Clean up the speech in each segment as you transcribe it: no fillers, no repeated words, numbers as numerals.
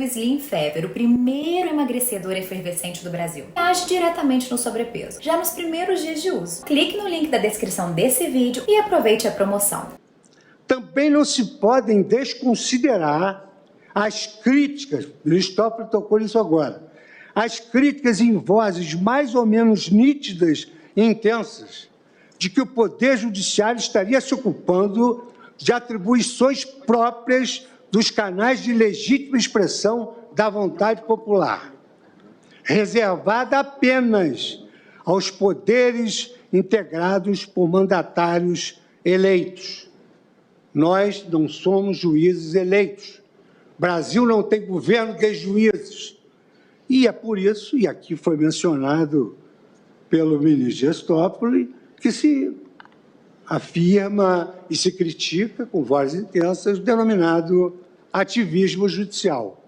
O Slim Fever, o primeiro emagrecedor efervescente do Brasil, que age diretamente no sobrepeso, já nos primeiros dias de uso. Clique no link da descrição desse vídeo e aproveite a promoção. Também não se podem desconsiderar as críticas, o Cristóvão tocou nisso agora, as críticas em vozes mais ou menos nítidas e intensas de que o Poder Judiciário estaria se ocupando de atribuições próprias dos canais de legítima expressão da vontade popular, reservada apenas aos poderes integrados por mandatários eleitos. Nós não somos juízes eleitos. O Brasil não tem governo de juízes. E é por isso, e aqui foi mencionado pelo ministro Dias Toffoli, que se afirma e se critica com vozes intensas o denominado ativismo judicial.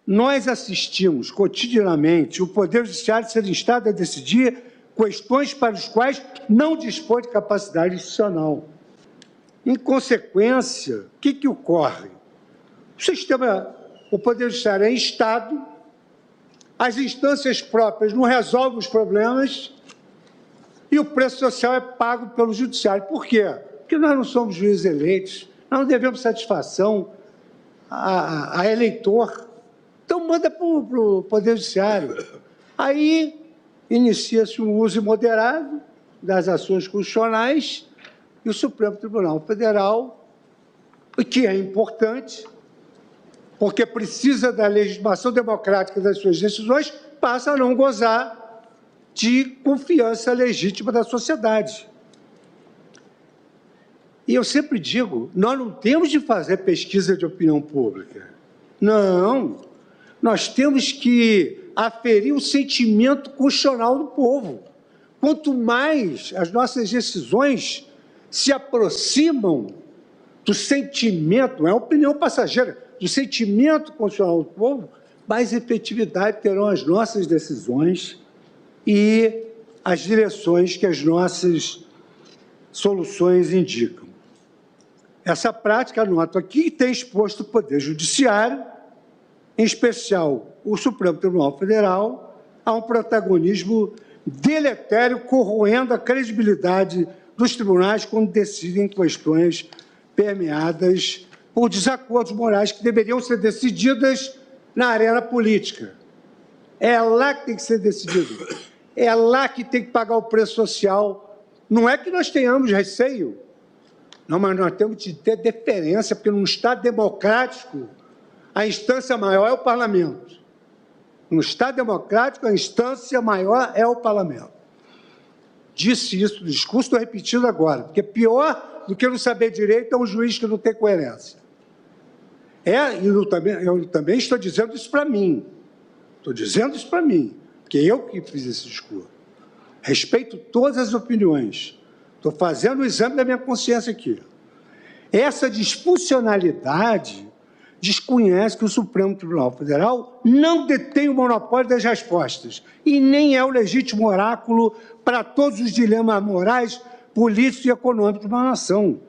Nós assistimos cotidianamente o Poder Judiciário ser instado a decidir questões para as quais não dispõe de capacidade institucional. Em consequência, o que ocorre? O Poder Judiciário é instado, as instâncias próprias não resolvem os problemas e o preço social é pago pelo Judiciário. Por quê? Porque nós não somos juízes eleitos, nós não devemos satisfação a eleitor. Então, manda para o Poder Judiciário. Aí inicia-se um uso imoderado das ações constitucionais e o Supremo Tribunal Federal, que é importante, porque precisa da legitimação democrática das suas decisões, passa a não gozar de confiança legítima da sociedade. E eu sempre digo, nós não temos de fazer pesquisa de opinião pública. Não, nós temos que aferir o sentimento constitucional do povo. Quanto mais as nossas decisões se aproximam do sentimento, não é opinião passageira, do sentimento constitucional do povo, mais efetividade terão as nossas decisões e as direções que as nossas soluções indicam. Essa prática, anoto aqui, tem exposto o Poder Judiciário, em especial o Supremo Tribunal Federal, a um protagonismo deletério, corroendo a credibilidade dos tribunais quando decidem questões permeadas por desacordos morais que deveriam ser decididas na arena política. É lá que tem que ser decidido. É lá que tem que pagar o preço social. Não é que nós tenhamos receio, não, mas nós temos de ter deferência, porque num Estado democrático, a instância maior é o parlamento. No Estado democrático, a instância maior é o parlamento. Disse isso no discurso, estou repetindo agora, porque pior do que não saber direito é um juiz que não tem coerência. Eu também estou dizendo isso para mim. Estou dizendo isso para mim, porque eu que fiz esse discurso. Respeito todas as opiniões. Estou fazendo o exame da minha consciência aqui. Essa disfuncionalidade desconhece que o Supremo Tribunal Federal não detém o monopólio das respostas e nem é o legítimo oráculo para todos os dilemas morais, políticos e econômicos de uma nação.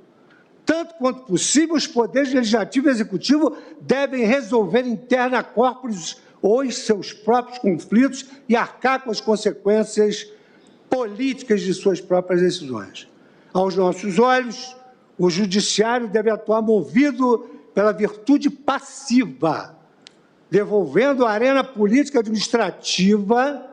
Tanto quanto possível, os poderes legislativo e executivo devem resolver interna corporis os seus próprios conflitos e arcar com as consequências políticas de suas próprias decisões. Aos nossos olhos, o Judiciário deve atuar movido pela virtude passiva, devolvendo à arena política administrativa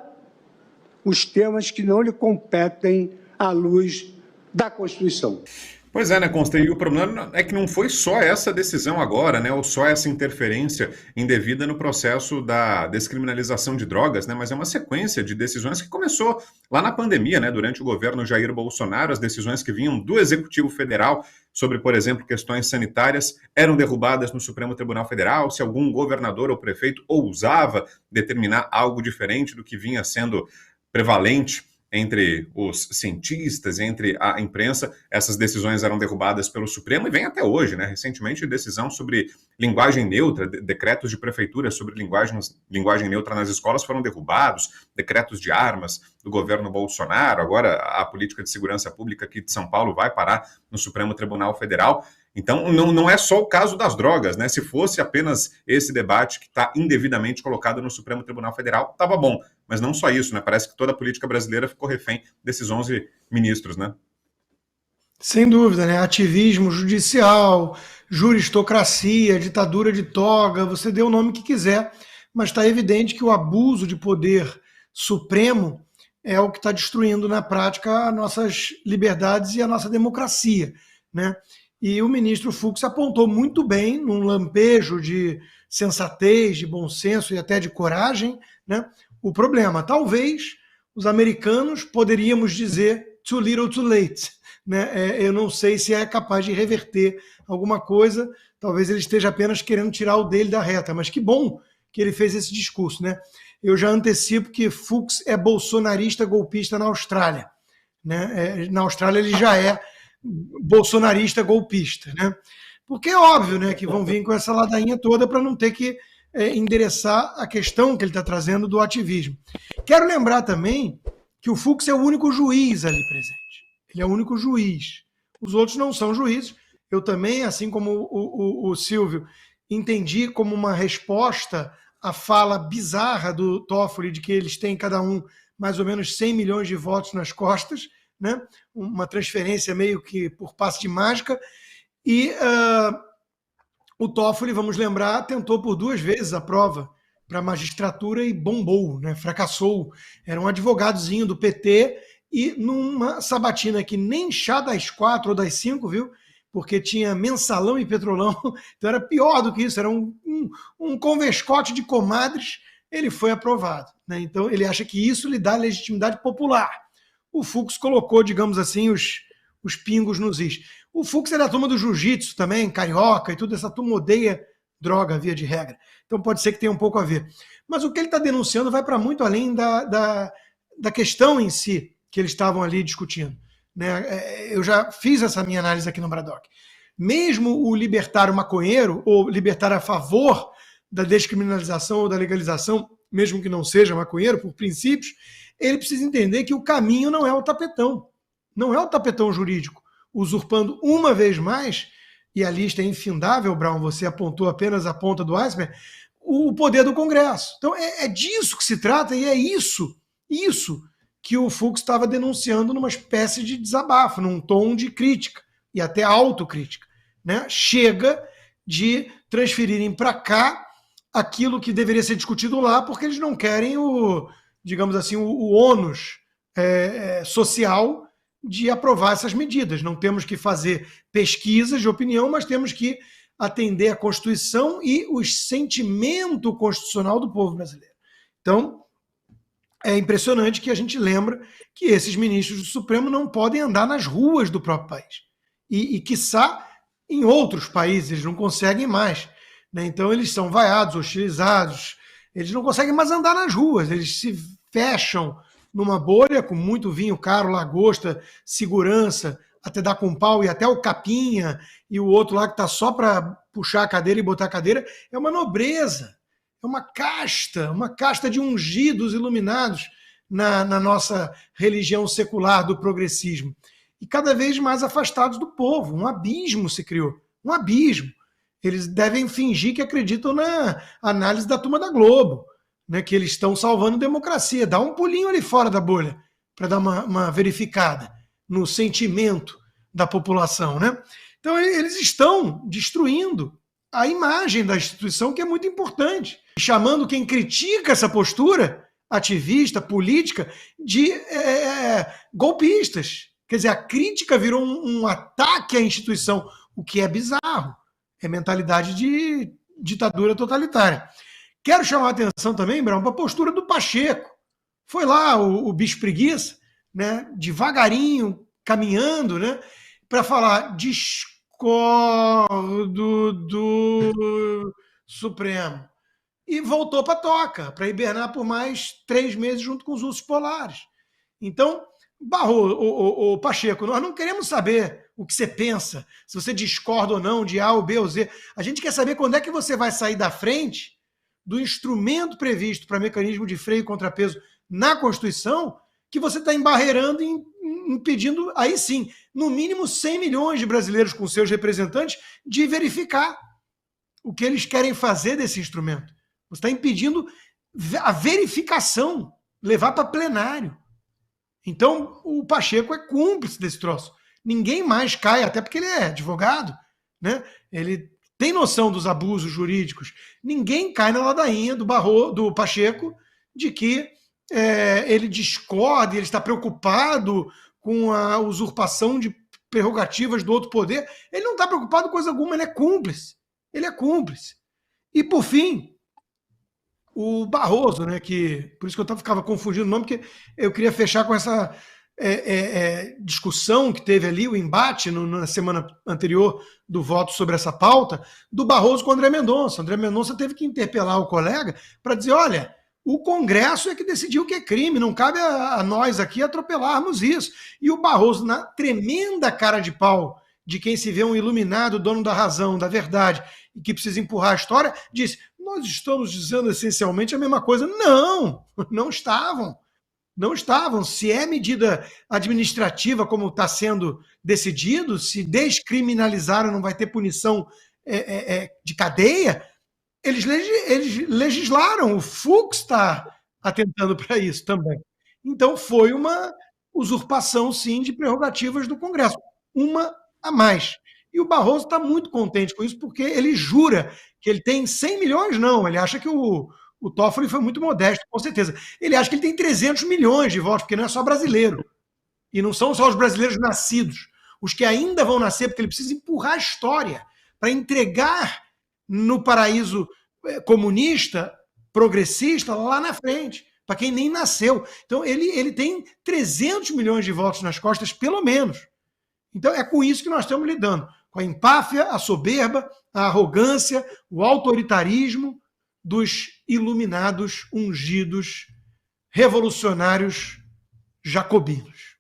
os temas que não lhe competem à luz da Constituição. Pois é, né, Consta? E o problema é que não foi só essa decisão agora, né, ou só essa interferência indevida no processo da descriminalização de drogas, né, mas é uma sequência de decisões que começou lá na pandemia, né, durante o governo Jair Bolsonaro. As decisões que vinham do Executivo Federal sobre, por exemplo, questões sanitárias eram derrubadas no Supremo Tribunal Federal se algum governador ou prefeito ousava determinar algo diferente do que vinha sendo prevalente entre os cientistas, entre a imprensa. Essas decisões eram derrubadas pelo Supremo e vem até hoje, né? Recentemente, decisão sobre linguagem neutra, decretos de prefeitura sobre linguagem neutra nas escolas foram derrubados, decretos de armas do governo Bolsonaro, agora a política de segurança pública aqui de São Paulo vai parar no Supremo Tribunal Federal. Então, não é só o caso das drogas, né? Se fosse apenas esse debate que está indevidamente colocado no Supremo Tribunal Federal, estava bom. Mas não só isso, né? Parece que toda a política brasileira ficou refém desses 11 ministros, né? Sem dúvida, né? Ativismo judicial, juristocracia, ditadura de toga, você dê o nome que quiser, mas está evidente que o abuso de poder supremo é o que está destruindo na prática as nossas liberdades e a nossa democracia, né? E o ministro Fux apontou muito bem, num lampejo de sensatez, de bom senso e até de coragem, né, o problema. Talvez os americanos poderíamos dizer too little too late. Né? Eu não sei se é capaz de reverter alguma coisa, talvez ele esteja apenas querendo tirar o dele da reta, mas que bom que ele fez esse discurso. Né? Eu já antecipo que Fux é bolsonarista golpista na Austrália. Né? Na Austrália ele já é bolsonarista golpista, né? Porque é óbvio, né, que vão vir com essa ladainha toda para não ter que endereçar a questão que ele está trazendo do ativismo. Quero lembrar também que o Fux é o único juiz ali presente. Ele é o único juiz. Os outros não são juízes. Eu também, assim como o Silvio, entendi como uma resposta à fala bizarra do Toffoli de que eles têm cada um mais ou menos 100 milhões de votos nas costas, né? Uma transferência meio que por passe de mágica, e o Toffoli, vamos lembrar, tentou por 2 vezes a prova para a magistratura e bombou, né? Fracassou. Era um advogadozinho do PT e numa sabatina que nem chá das 4 ou das 5, viu? Porque tinha mensalão e petrolão, então era pior do que isso, era um convescote de comadres, ele foi aprovado, né? Então ele acha que isso lhe dá legitimidade popular. O Fux colocou, digamos assim, os pingos nos is. O Fux é da turma do jiu-jitsu também, carioca e tudo, essa turma odeia droga, via de regra. Então pode ser que tenha um pouco a ver. Mas o que ele está denunciando vai para muito além da questão em si que eles estavam ali discutindo. Né? Eu já fiz essa minha análise aqui no Bradock. Mesmo o libertário maconheiro, ou libertário a favor da descriminalização ou da legalização, mesmo que não seja maconheiro, por princípios, ele precisa entender que o caminho não é o tapetão. Não é o tapetão jurídico, usurpando uma vez mais, e a lista é infindável, Brown, você apontou apenas a ponta do iceberg, o poder do Congresso. Então é disso que se trata e é isso que o Fux estava denunciando numa espécie de desabafo, num tom de crítica e até autocrítica. Né? Chega de transferirem para cá aquilo que deveria ser discutido lá, porque eles não querem digamos assim, o ônus social de aprovar essas medidas. Não temos que fazer pesquisas de opinião, mas temos que atender à Constituição e o sentimento constitucional do povo brasileiro. Então, é impressionante que a gente lembra que esses ministros do Supremo não podem andar nas ruas do próprio país. E quiçá, em outros países, eles não conseguem mais. Né? Então, eles são vaiados, hostilizados, eles não conseguem mais andar nas ruas, eles se fecham numa bolha com muito vinho caro, lagosta, segurança, até dar com pau e até o capinha, e o outro lá que está só para puxar a cadeira e botar a cadeira, é uma nobreza, é uma casta de ungidos iluminados na nossa religião secular do progressismo. E cada vez mais afastados do povo, um abismo se criou, um abismo. Eles devem fingir que acreditam na análise da turma da Globo, né, que eles estão salvando a democracia. Dá um pulinho ali fora da bolha para dar uma verificada no sentimento da população. Né? Então, eles estão destruindo a imagem da instituição, que é muito importante, chamando quem critica essa postura ativista, política, de golpistas. Quer dizer, a crítica virou um ataque à instituição, o que é bizarro. É mentalidade de ditadura totalitária. Quero chamar a atenção também, Brown, para a postura do Pacheco. Foi lá o bicho preguiça, né, devagarinho, caminhando, né, para falar discordo do Supremo. E voltou para a toca, para hibernar por mais 3 meses junto com os ursos polares. Então, barrou o Pacheco, nós não queremos saber o que você pensa, se você discorda ou não de A ou B ou Z. A gente quer saber quando é que você vai sair da frente do instrumento previsto para mecanismo de freio e contrapeso na Constituição, que você está embarreirando em impedindo, aí sim, no mínimo 100 milhões de brasileiros com seus representantes de verificar o que eles querem fazer desse instrumento. Você está impedindo a verificação, levar para plenário. Então, o Pacheco é cúmplice desse troço. Ninguém mais cai, até porque ele é advogado, né? Ele tem noção dos abusos jurídicos. Ninguém cai na ladainha do Pacheco de que ele discorda, ele está preocupado com a usurpação de prerrogativas do outro poder. Ele não está preocupado com coisa alguma, ele é cúmplice. Ele é cúmplice. E, por fim, o Barroso, né, por isso que eu ficava confundindo o nome, porque eu queria fechar com essa discussão que teve ali, o embate na semana anterior do voto sobre essa pauta, do Barroso com o André Mendonça. O André Mendonça teve que interpelar o colega para dizer, olha, o Congresso é que decidiu que é crime, não cabe a nós aqui atropelarmos isso. E o Barroso, na tremenda cara de pau de quem se vê um iluminado, dono da razão, da verdade, e que precisa empurrar a história, disse, nós estamos dizendo essencialmente a mesma coisa. Não, não estavam. Não estavam. Se é medida administrativa, como está sendo decidido, se descriminalizaram, não vai ter punição de cadeia, eles legislaram. O Fux está atentando para isso também. Então foi uma usurpação, sim, de prerrogativas do Congresso. Uma a mais. E o Barroso está muito contente com isso, porque ele jura que ele tem 100 milhões, não. Ele acha que o Toffoli foi muito modesto, com certeza. Ele acha que ele tem 300 milhões de votos, porque não é só brasileiro. E não são só os brasileiros nascidos. Os que ainda vão nascer, porque ele precisa empurrar a história para entregar no paraíso comunista, progressista, lá na frente, para quem nem nasceu. Então, ele tem 300 milhões de votos nas costas, pelo menos. Então, é com isso que nós estamos lidando. Com a empáfia, a soberba, a arrogância, o autoritarismo dos iluminados, ungidos, revolucionários jacobinos.